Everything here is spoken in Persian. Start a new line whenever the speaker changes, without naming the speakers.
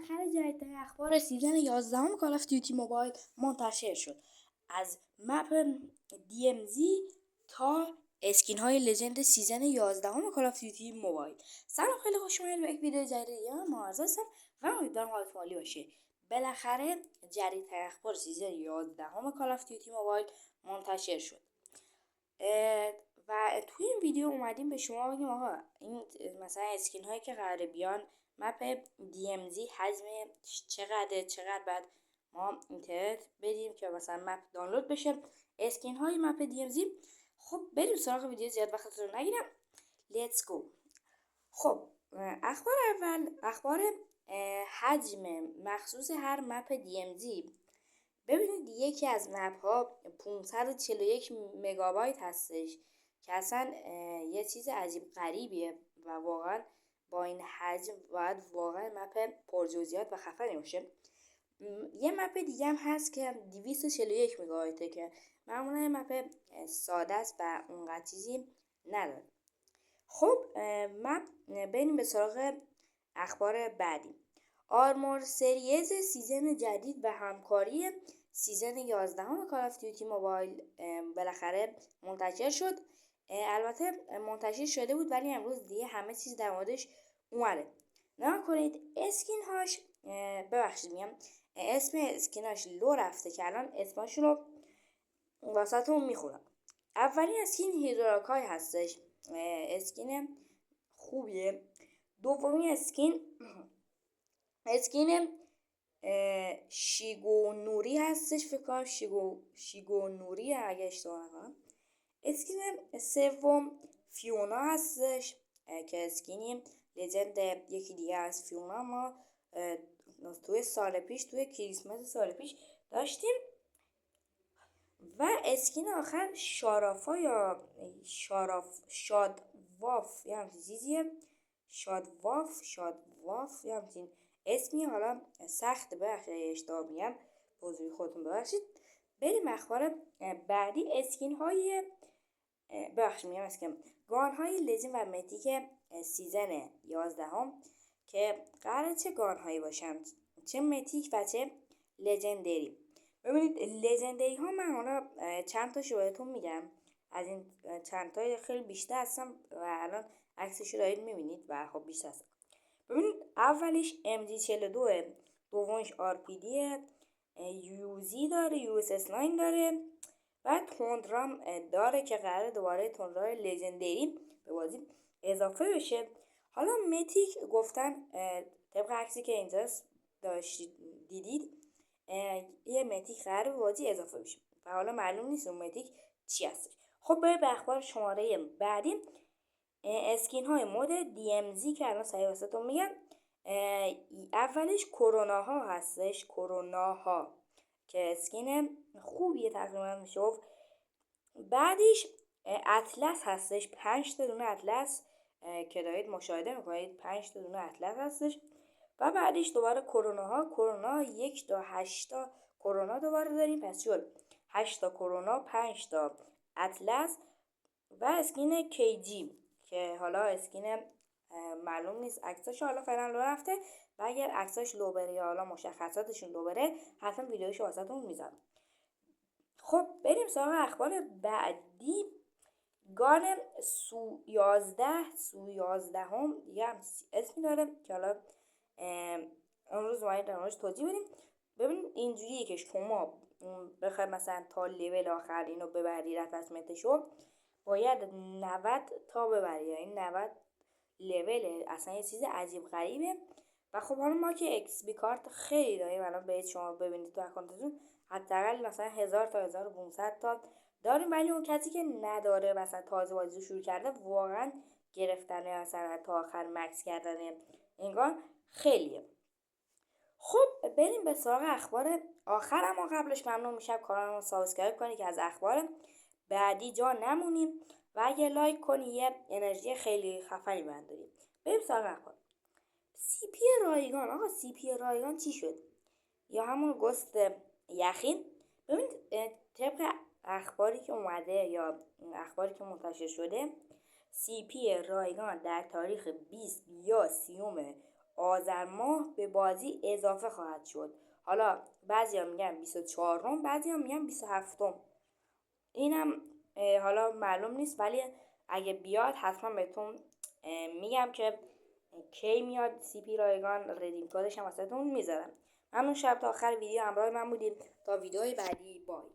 بالاخره جدیدترین اخبار سیزن 11 کال آف دیوتی موبایل منتشر شد. از مپ DMZ تا اسکین های لژند سیزن 11 کال آف دیوتی موبایل. سلام، خیلی خوش اومدید به یک ویدیو جدید. من معرض هستم و امیدوارم حالتون عالی باشه. بالاخره جدیدترین اخبار سیزن 11 کال آف دیوتی موبایل منتشر شد. و توی این ویدیو اومدیم به شما بگیم آقا این مثلا اسکین هایی که قراره بیان، مپ DMZ حجم چقدر بعد ما اینترنت بدیم که مثلا مپ دانلود بشه اسکین های مپ DMZ. خب بریم سراغ ویدیو، زیاد وقتتون رو نگیرم. لیتس گو. خب اخبار حجم مخصوص هر مپ DMZ. ببینید یکی از مپ ها 541 مگابایت هستش که اصلا یه چیز عجیب غریبیه و واقعا با این حجم باید واقعا مپ پرجزئیات و خفنی باشه. یه مپ دیگه هم هست که 241 مگابایته که معمولا مپ ساده است و اونقدر چیزی نداره. خب بریم به سراغ اخبار بعدی. آرمور سریز سیزن جدید و همکاری سیزن 11 کال آف دیوتی موبایل بالاخره منتشر شد. البته منتشر شده بود ولی امروز دیگه همه چیز در موردش اومده. نگاه کنید اسکین هاش، اسم اسکیناش لو رفته که الان اسمشون رو واسهتون میخونم. اولین اسکین هیدراکای هستش، اسکین خوبیه. دومی اسکین شیگونوری هستش، فکر کنم شیگونوری اگه اشتباه نکنم. اسکین سوم فیونا هستش که اسکینی لژند یکی دیگه از فیونا ما توی کریسمس سال پیش داشتیم. و اسکین آخر شارافا یا شادواف یا همچین چیزیه. شادواف یا همچین اسمی، حالا سخت ببخشید اشتباه میگم، بزرگی خودتون ببخشید. بریم اخبار بعدی. گان های لژند و متیک سیزن 11 که قراره چه گان هایی باشن، چه متیک و چه لژندری. ببینید لژندری ها من حالا چند تاشو بهتون میگم، از این چند تا خیلی بیشتر هستم و الان عکسشو دارید میبینید و خب بیشتر هستم. ببینید اولش MG42، دومش RPD، UZ داره، USS9 داره و تندرام داره که قراره دوباره تندرام لژندری به بازی اضافه بشه. حالا متیک گفتن طبق عکسی که اینجا دیدید یه متیک قراره به بازی اضافه بشه و حالا معلوم نیست اون متیک چی هستش. خب بریم به اخبار شماره بعدی. اسکین های مود DMZ که الان سریع واسهتون میگم. اولش کروناها هستش، کروناها که اسکین خوبیه تقریبا میشه گفت. بعدش اطلس هستش، 5 تا دونه اطلس که دارید مشاهده میکنید، 5 تا دونه اطلس هستش. و بعدش دوباره کرونا 1 تا 8 تا کرونا دوباره داریم، پس شد 8 تا کرونا، 5 تا اطلس و اسکین KG که حالا اسکین معلوم نیست عکساش حالا فعلا لو رفته و اگر عکساش لو بره یا حالا مشخصاتشون لو بره حتما ویدیوشو واسهتون میذارم. خب بریم سراغ اخبار بعدی. گان سو 11 هم یه اسمی داره که حالا امروز باید در موردش توضیح بدیم. ببینید اینجوریه که شما بخواید مثلا تا لول آخر اینو ببری رتسمنتشو باید 90 تا ببری، یعنی 90 لول، اصلا یه چیز عجیب غریبه. و خب حالا ما که ایکس بی کارت خیلی داریم، الان باید شما ببینید تو اکانتتون حداقل مثلا 1000 تا 1500 تا داریم، ولی اون کسی که نداره مثلا تازه بازی شروع کرده واقعا گرفتن مثلا تا آخر مکس کردن انگار خیلیه. خب بریم به سراغ اخبار آخر، اما قبلش ممنون میشم کانالمو سابسکرایب کنید که از اخبار بعدی جا نمونیم و اگه لایک کنی یه انرژی خیلی خفنی بند داریم. بریم سراغ اخبار. سی پی رایگان. آقا سی پی رایگان چی شد؟ یا همون گست یخین. ببینید طبق اخباری که اومده یا اخباری که منتشر شده، سی پی رایگان در تاریخ 20 یا 30 آذر ماه به بازی اضافه خواهد شد. حالا بعضیا میگن 24م، بعضیا میگن 27م. اینم حالا معلوم نیست، ولی اگه بیاد حتما بهتون میگم که کی میاد. سی پی رایگان ردیم کدش هم واسهتون میذارم. ممنون شب تا آخر ویدیو همراه من بودید. تا ویدیوهای بعدی، بای.